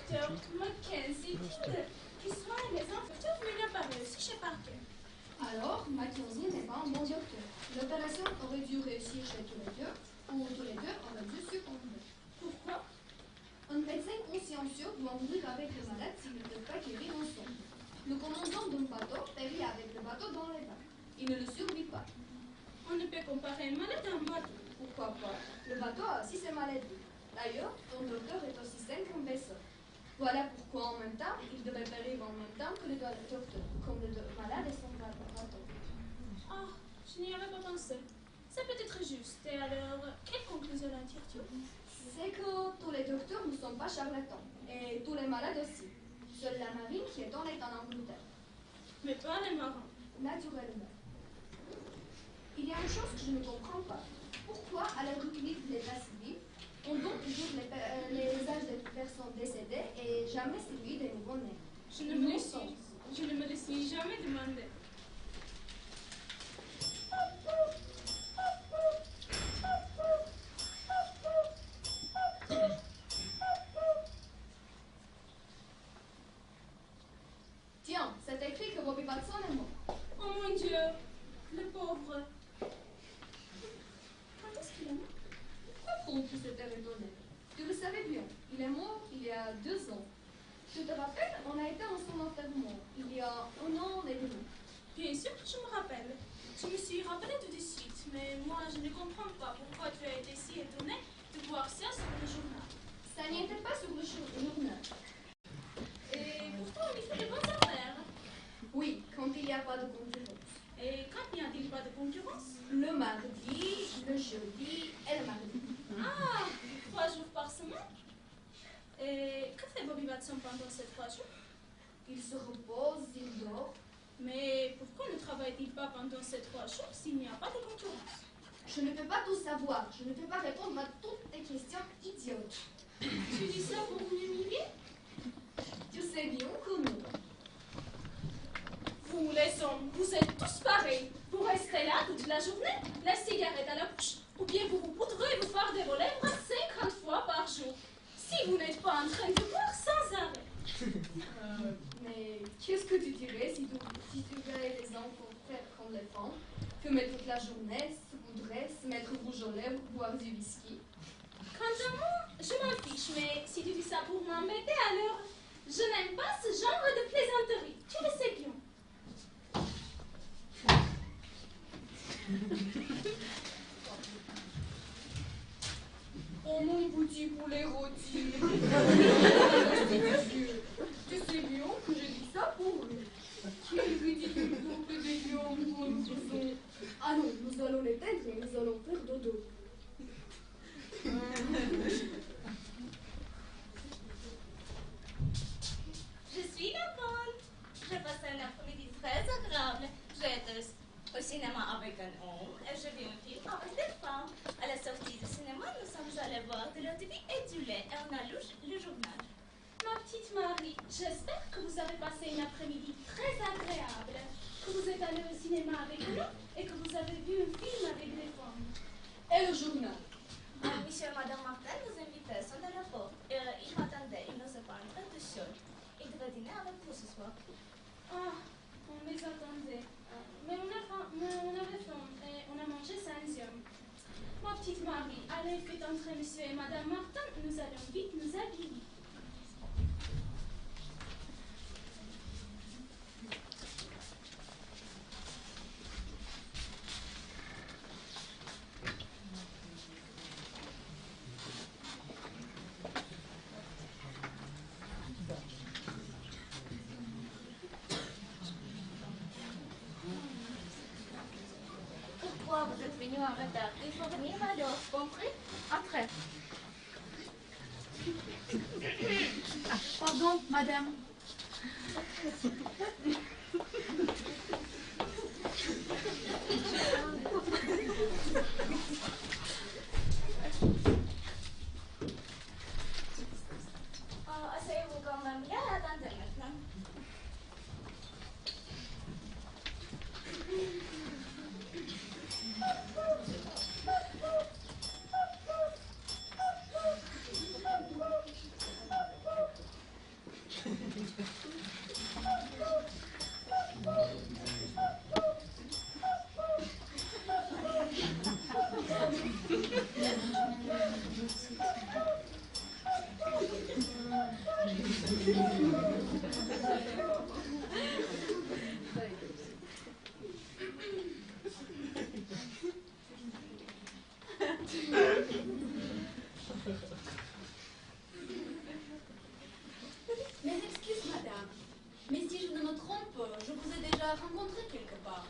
docteur Mackenzie qui soigne les infections, mais il n'a pas réussi chez Parker. Alors, Mackenzie n'est pas un bon docteur. L'opération aurait dû réussir chez tous les deux, ou tous les deux auraient dû succomber. Pourquoi? Un médecin consciencieux doit mourir avec le malade s'il ne peut pas guérir ensemble. Le commandant d'un bateau périt avec le bateau dans les vagues. Il ne le survit pas. On ne peut comparer un malade à un bateau. Pourquoi pas? Le bateau a aussi ses maladies. D'ailleurs, ton docteur est aussi sain qu'un vaisseau. Voilà pourquoi en même temps, il devait périr en même temps que le docteur, comme le malade et son bateau. Ah, je n'y avais pas pensé. C'est peut-être juste. Et alors, quelle conclusion en tires-tu? C'est que tous les docteurs ne sont pas charlatans. Et tous les malades aussi. Seule la marine qui est honnête en Angleterre. Mais pas les marins. Naturellement. Il y a une chose que je ne comprends pas. Pourquoi, à la République de l'État civil, on donne toujours les âges des personnes décédées et jamais celui des nouveau-nés? Je ne me le suis jamais demandé. Tiens, c'est écrit que Bobby Watson est mort. Oh mon Dieu, le pauvre. Quand est-ce qu'il est mort? Pourquoi faut-il s'être étonné? Tu le savais bien, il est mort il y a 2 ans. Tu te rappelles, on a été en son enterrement, il y a 1 an et demi. Bien sûr que je me rappelle. Je me suis rappelée tout de suite, mais moi je ne comprends pas pourquoi tu as été si étonnée de voir ça sur le journal. Ça n'y était pas sur le journal. Et pourtant il fait de bonnes affaires. Oui, quand il n'y a pas de concurrence. Et quand n'y a-t-il pas de concurrence? Le mardi, le jeudi et le mardi. Ah, 3 jours par semaine? Et que fait Bobby Watson pendant ces 3 jours? Il se repose, il dort. Mais pourquoi ne travaille-t-il pas pendant ces 3 jours s'il n'y a pas de concurrence? Je ne peux pas tout savoir. Je ne peux pas répondre à toutes tes questions idiotes. Tu dis ça pour m'humilier? Tu sais bien que non. Vous les hommes, vous êtes tous pareils. Vous restez là toute la journée, la cigarette à la bouche, ou bien vous vous poudrez et vous fardez vos lèvres 50 fois par jour. Si vous n'êtes pas en train de boire sans arrêt. Mais qu'est-ce que tu dirais si tu verrais les enfants faire comme les femmes, fumer toute la journée, se poudrer, se mettre rouge aux lèvres, boire du whisky? Quant à moi, je m'en fiche, mais si tu dis ça pour m'embêter, alors je n'aime pas ce genre de plaisanterie. Tu le sais bien. Oh mon petit poulet rôti. Tu sais bien que je dis ça pour lui. Quel ridicule couple des viandes que nous faisons. Ah non, nous allons l'éteindre et nous allons faire dodo. Je suis la bonne. J'ai passé un après-midi très agréable. J'ai été au cinéma avec un homme et j'ai vu un film avec des femmes. À la sortie du cinéma, nous sommes allés boire de l'eau de vie et du lait et on a lu le journal. Ma petite Marie, j'espère que vous avez passé une après-midi très agréable, que vous êtes allé au cinéma avec nous et que vous avez vu un film avec des femmes. Et le journal? Monsieur et Madame Martin nous invitaient à sonner à la porte. Ils m'attendaient, ils n'osaient pas entrer de seul. Ils devaient dîner avec vous ce soir. Ah, on les attendait. Mais on avait faim et on a mangé sans yeux. Ma petite Marie, allez, faites entrer monsieur et Madame Martin, nous allons vite nous habiller. Pourquoi vous êtes venu en retard? Il faut venir alors, compris? Après. Pardon, madame. Asseyez-vous quand même là, attendez maintenant. rencontré quelque part.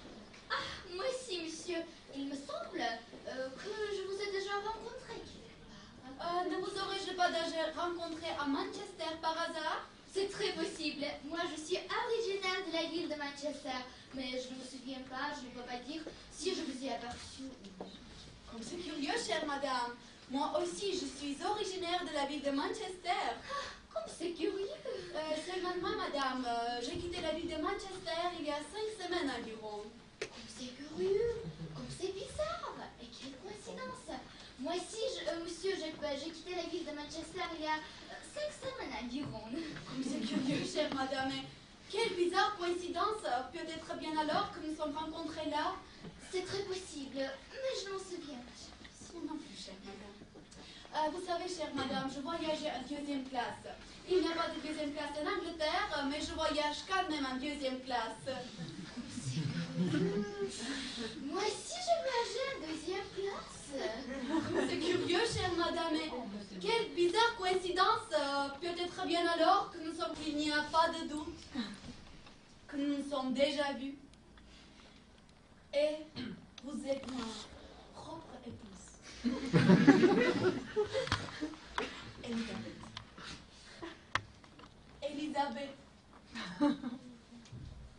Ah, moi aussi, monsieur. Il me semble que je vous ai déjà rencontré quelque part. Ne vous aurais-je pas déjà rencontré à Manchester par hasard? C'est très possible. Moi, je suis originaire de la ville de Manchester, mais je ne me souviens pas, je ne peux pas dire si je vous ai aperçu. Comme c'est curieux, chère madame. Moi aussi, je suis originaire de la ville de Manchester. Comme c'est curieux. Seulement moi, madame, j'ai quitté la ville de Manchester il y a 5 semaines environ. Comme c'est curieux. Comme c'est bizarre. Et quelle coïncidence. Moi aussi, monsieur, j'ai quitté la ville de Manchester il y a 5 semaines environ. Comme c'est curieux, chère madame. Et quelle bizarre coïncidence. Peut-être bien alors que nous sommes rencontrés là. C'est très possible, mais je m'en souviens pas. Moi non plus, chère madame. Vous savez, chère madame, je voyageais en 2e classe. Il n'y a pas de 2e classe en Angleterre, mais je voyage quand même en 2e classe. Moi aussi, je voyageais en 2e classe. C'est curieux, chère madame, et quelle bizarre coïncidence. Peut-être bien alors que nous sommes, qu'il n'y a pas de doute, que nous nous sommes déjà vus. Et vous êtes ma propre épouse. Elisabeth. Elisabeth.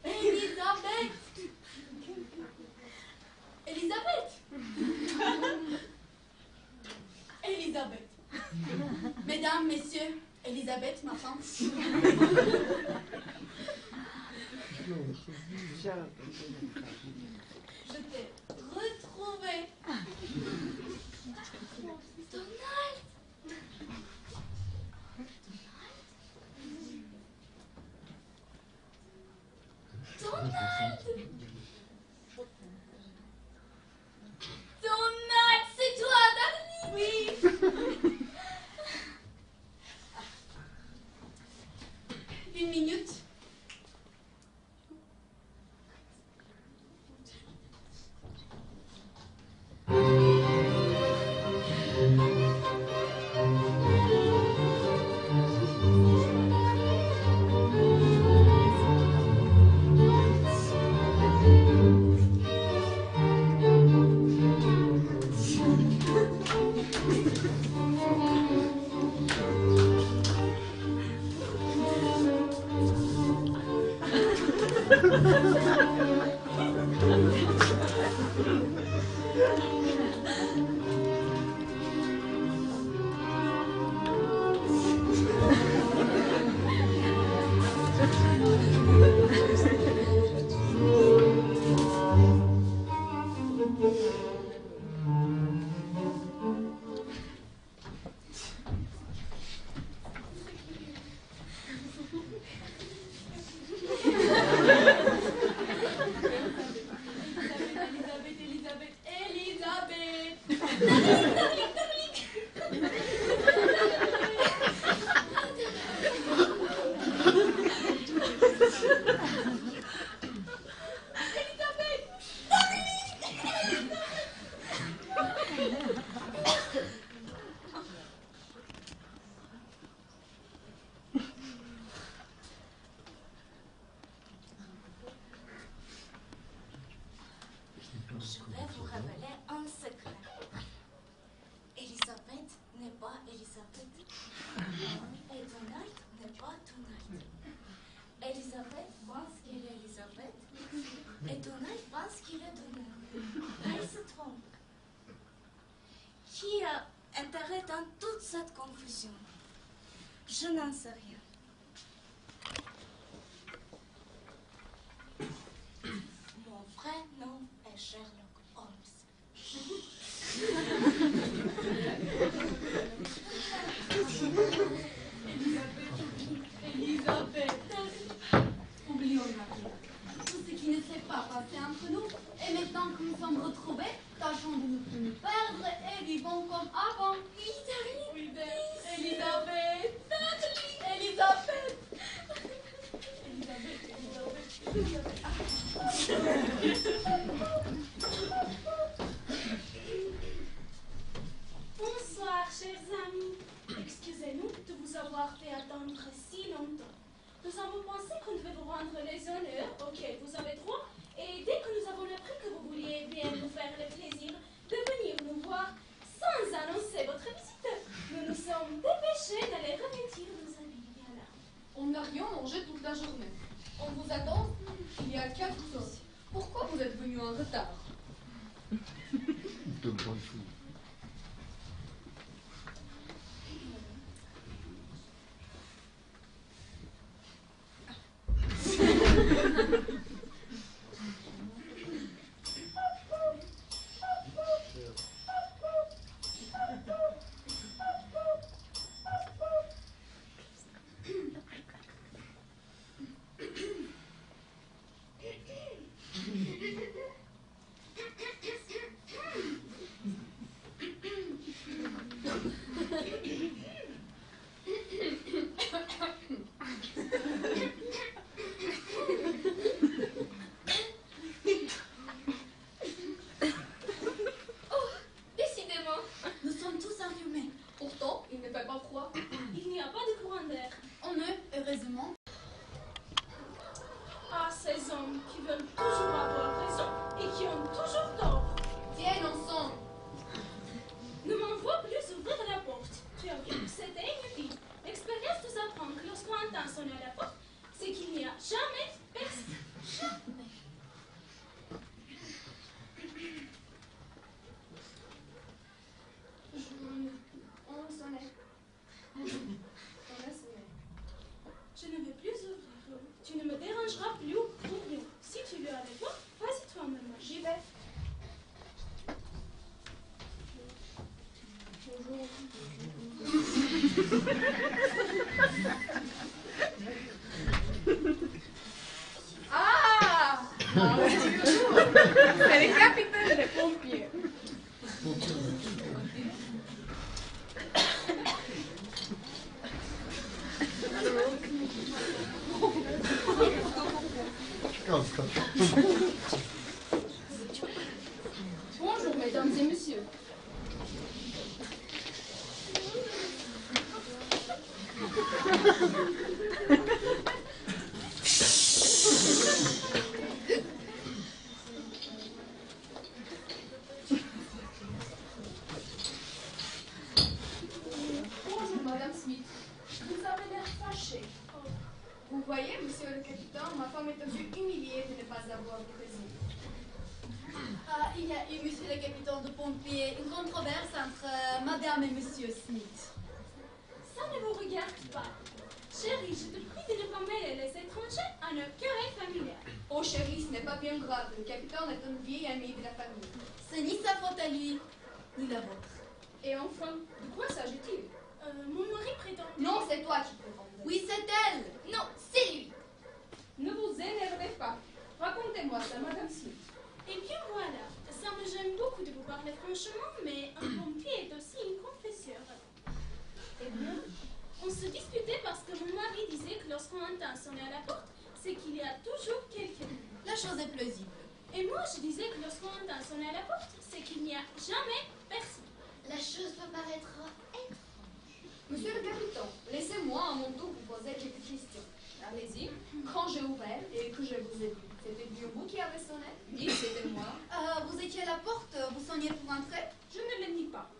Elisabeth. Elisabeth. Elisabeth. Mesdames, messieurs, Elisabeth, ma femme. Je t'ai retrouvée. Donald. Donald. Donald, c'est toi, Darling. Oui. Une minute. Je vais vous révéler un secret. Elisabeth n'est pas Elisabeth. Et Donald n'est pas Donald. Elisabeth pense qu'il est Elisabeth. Et Donald pense qu'il est Donald. Elle se trompe. Qui a intérêt dans toute cette confusion? Je n'en sais rien. Mon vrai nom est Sherlock Holmes. Elisabeth. Oublions maintenant tout ce qui ne s'est pas passé entre nous. Et maintenant que nous sommes retrouvés, tâchons de ne plus nous perdre et vivons comme avant. Oui, Darling. Oui, Elisabeth. Elisabeth. Bonsoir, chers amis. Excusez-nous de vous avoir fait attendre si longtemps. Nous avons pensé qu'on devait vous rendre les honneurs auxquels vous avez droit bien nous faire le plaisir de venir nous voir sans annoncer votre visite. Nous nous sommes dépêchés d'aller revêtir nos habits de gala. On n'a rien mangé toute la journée. On vous attend il y a 4 heures. Pourquoi vous êtes venu en retard? Je ne vais plus ouvrir. Tu ne me dérangeras plus pour rien. Si tu veux aller voir, vas-y toi-même. J'y vais. Bonjour. Ah, c'est le capitaine des pompiers. Bonjour mesdames et messieurs. Bonjour madame Smith. Vous avez l'air fâchée. Vous voyez, monsieur le capitaine, ma femme est aussi humiliée de ne pas avoir présent. Ah, il y a eu, monsieur le capitaine de pompiers, une controverse entre madame et monsieur Smith. Ça ne vous regarde pas. Chérie, je te prie de ne pas mêler les étrangers à nos querelles familiales. Oh chérie, ce n'est pas bien grave. Le capitaine est un vieil ami de la famille. C'est ni sa faute à lui, ni la vôtre. Et enfin, de quoi s'agit-il? Mon mari prétend... Non, c'est toi qui peux rendre. Oui, c'est elle. Non, c'est lui. Ne vous énervez pas. Racontez-moi ça, madame Smith. Eh bien voilà, ça me gêne beaucoup de vous parler franchement, mais un pompier est aussi une confesseur. Eh bien, on se disputait parce que mon mari disait que lorsqu'on entend sonner à la porte, c'est qu'il y a toujours quelqu'un. La chose est plausible. Et moi, je disais que lorsqu'on entend sonner à la porte, c'est qu'il n'y a jamais personne. La chose peut paraître étrange. Monsieur le capitaine, laissez-moi à mon tour vous poser quelques questions. Allez-y. Quand j'ai ouvert et que je vous ai vu, c'était bien vous qui avez sonné? Oui, c'était moi. Vous étiez à la porte, vous sonniez pour entrer? Je ne le nie pas.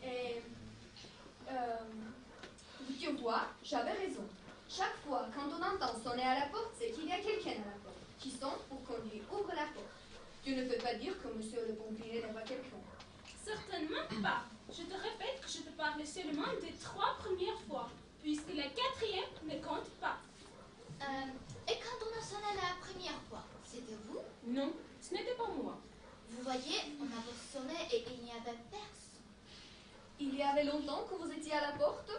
Et... figure-toi, j'avais raison. Chaque fois, quand on entend sonner à la porte, c'est qu'il y a quelqu'un à la porte, qui sonne pour qu'on lui ouvre la porte. Tu ne peux pas dire que monsieur le pompier n'est pas quelqu'un. Certainement pas. Je te répète que je te parle seulement des 3 premières fois, puisque la 4e ne compte pas. Et quand on a sonné la première fois, c'était vous? Non, ce n'était pas moi. Vous voyez, on a sonné et il n'y avait personne. Il y avait longtemps que vous étiez à la porte?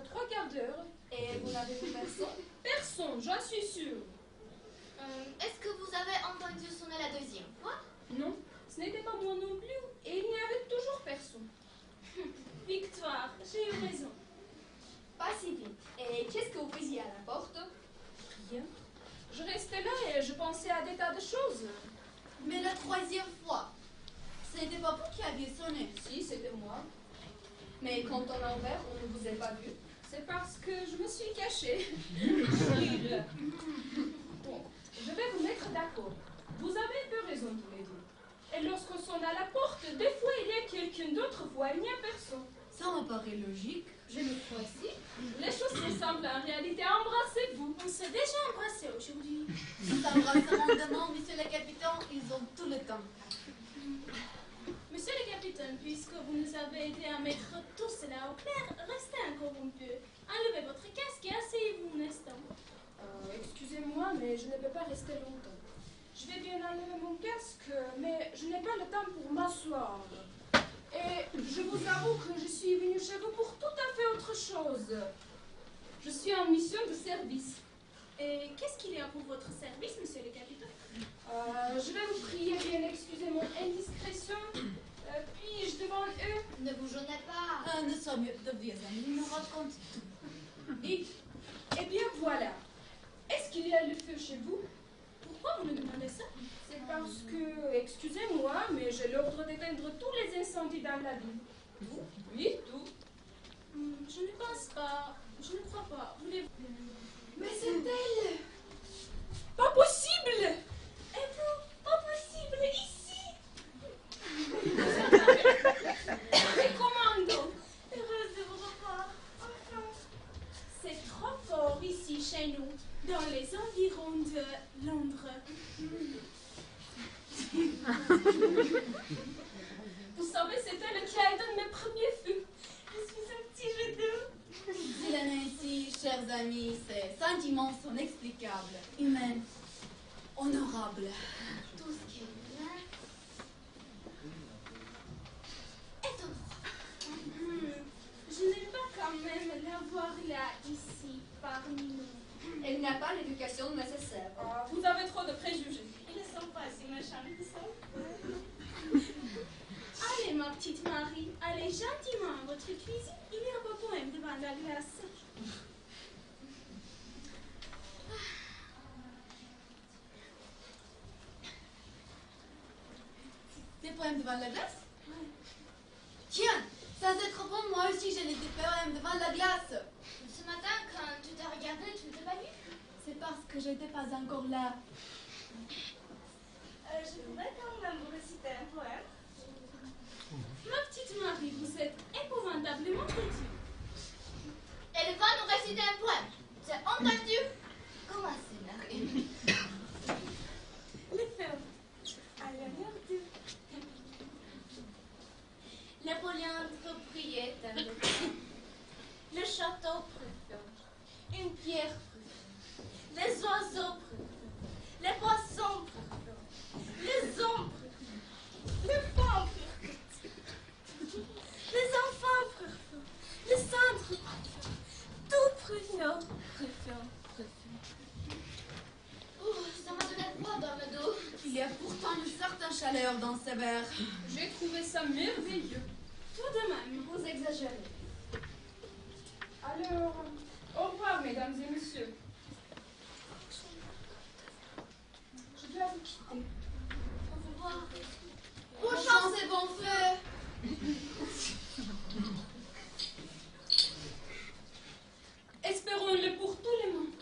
3 quarts d'heure. Et vous n'avez vu personne? Personne, j'en suis sûre. Est-ce que vous avez entendu sonner la deuxième fois? Non, ce n'était pas moi non plus, et il n'y avait toujours personne. Victoire, j'ai eu raison. Pas si vite. Et qu'est-ce que vous faisiez à la porte? Rien. Je restais là et je pensais à des tas de choses. Mais la troisième fois, ce n'était pas vous qui aviez sonné. Si, c'était moi. Mais quand on a ouvert, on ne vous a pas vu. C'est parce que je me suis cachée. Bon, je vais vous mettre d'accord. Vous avez peu raison tous les deux. Et lorsqu'on sonne à la porte, des fois il y a quelqu'un d'autre, fois il n'y a personne. Ça me paraît logique. Je le crois aussi. Les choses sont simples en réalité. Embrassez-vous. On s'est déjà embrassé aujourd'hui. Cet embrassement demande, monsieur le capitaine, ils ont tout le temps. Monsieur le capitaine, puisque vous nous avez aidé à mettre tout cela au clair, restez encore un peu. Enlevez votre casque et asseyez-vous un instant. Excusez-moi, mais je ne peux pas rester longtemps. Je vais bien enlever mon casque, mais je n'ai pas le temps pour m'asseoir. Et je vous avoue que je suis venue chez vous pour tout à fait autre chose. Je suis en mission de service. Et qu'est-ce qu'il y a pour votre service, monsieur le capitaine? Je vais vous prier bien excuser mon indiscrétion. Puis-je devant eux? Ne vous gênez pas. Nous sommes de vieux amis, ils nous racontent tout. Dites. Eh bien voilà. Est-ce qu'il y a le feu chez vous? Pourquoi vous me demandez ça? C'est parce que, excusez-moi, mais j'ai l'ordre d'éteindre tous les incendies dans la ville. Tout? Oui, tout. Je ne pense pas. Je ne crois pas. Voulez-vous? Mais c'est elle! Pas possible! Et vous? Pas possible ici! Et comment donc? Heureuse de vous revoir. Enfin, c'est trop fort ici chez nous, dans les environs de Londres. Vous savez, c'est elle qui a éteint mes premiers feux. Je suis un petit jeu d'eau. Dylan ainsi, chers amis, ces sentiments sont explicables, humains, honorables. Tout ce qui est bien est honorable. Je n'aime pas quand même la voir là, ici, parmi nous. Elle n'a pas l'éducation nécessaire. Vous avez trop de préjugés. Ils ne sont pas si méchants que ça. Allez, ma petite Marie, allez gentiment à votre cuisine. Il y a un beau poème devant la glace. Des poèmes devant la glace? Tiens, sans être bon, moi aussi j'ai des poèmes devant la glace. Ce matin, quand tu t'es regardé, tu ne t'es pas vu? C'est parce que je n'étais pas encore là. Je pourrais quand même vous réciter un poème. Ma petite Marie, vous êtes épouvantablement têtue. Elle va nous réciter un poème. C'est entendu? Commencez, Marie. Les fermes, à l'honneur de... Napoléon reprit un le le château préfère, une pierre préfère, les oiseaux préfèrent, les poissons préfèrent, les ombres préfèrent, les femmes préfèrent, les enfants préfèrent, les cendres préfèrent, tout préfère, préfère. Ça m'a donné froid dans le dos. Il y a pourtant une certaine chaleur dans ces vers. J'ai trouvé ça merveilleux. Tout de même, Vous exagérez. Alors, au revoir, mesdames et messieurs. Je dois vous quitter. Au revoir. Bonne chance et bon feu. Espérons-le pour tous les mondes.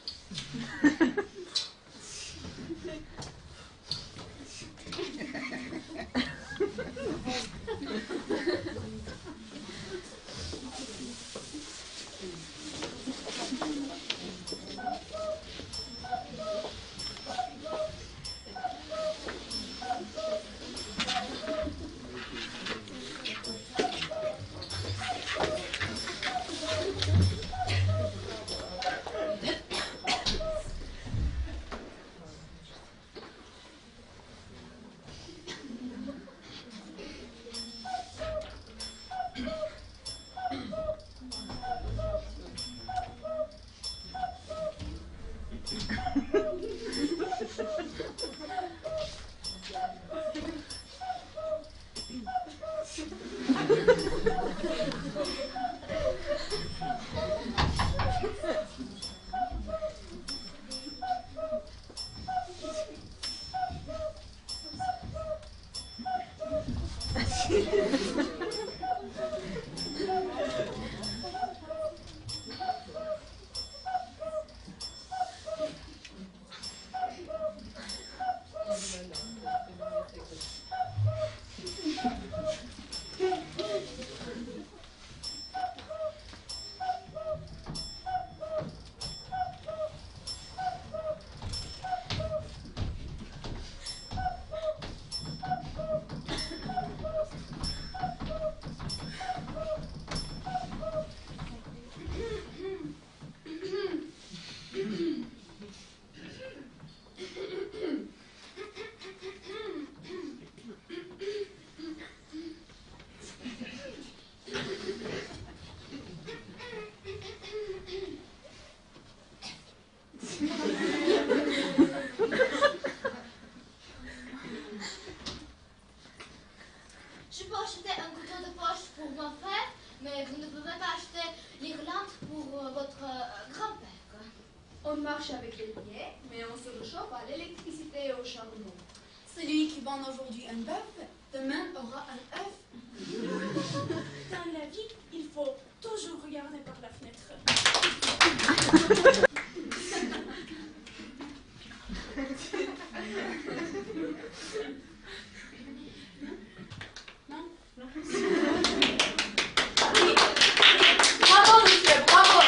on marche avec les pieds, mais on se réchauffe à l'électricité et au charbon. Celui qui vend aujourd'hui un bœuf, demain aura un œuf. Dans la vie, il faut toujours regarder par la fenêtre. Bravo, monsieur, bravo!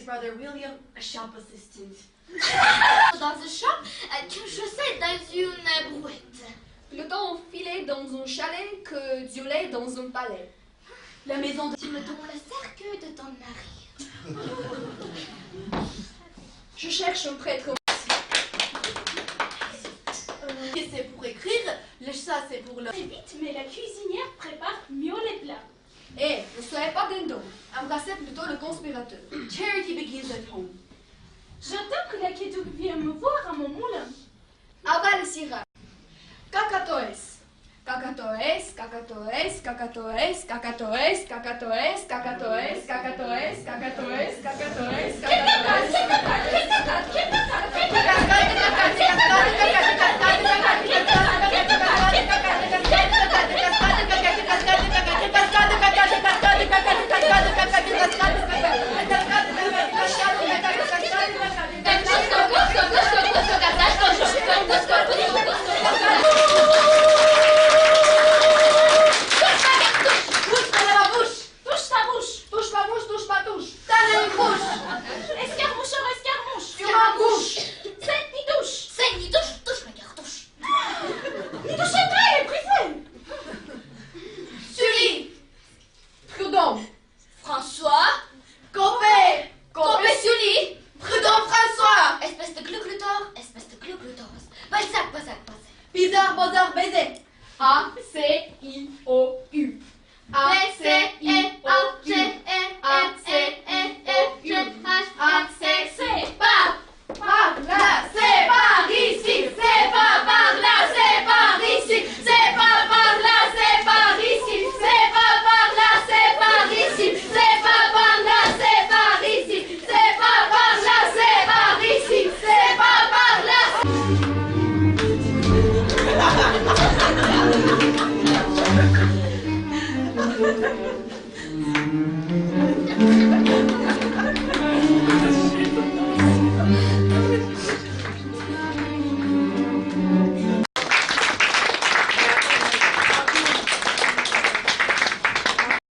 Brother William, a shop assistant. Dans un shop, qu'une chaussette dans une brouette. Plutôt enfilé dans un chalet que duelé dans un palais. La maison de... Tu me donnes le cercueil de ton mari. Je cherche un prêtre. C'est pour écrire, le chat c'est pour le... Très vite, mais la cuisinière prépare mieux les plats. Eh, ne soyez pas dindon. Embrassez plutôt le conspirateur. Charity begins at home. J'attends que la quédouque vienne me voir à mon moulin. Aval Syrah. Cacatoès. Cacatoès, cacatoès, cacatoès, cacatoès, cacatoès, cacatoès, cacatoès, cacatoès, cacatoès, François, Copé! Copé Sully, Prudent François, espèce de gluclutor, espèce de gluclutos, Balzac, Balzac, Balzac. Bizarre, bazar, baiser. A-C-I-O-U. B-C-E-A-C-E-E-G-H-F-C. Par là, c'est par ici. C'est pas par là, c'est par ici. C'est pas par là, c'est par ici. C'est pas par là, c'est par ici. C'est pas par là, c'est par ici. C'est pas par là, c'est par ici. C'est pas par là.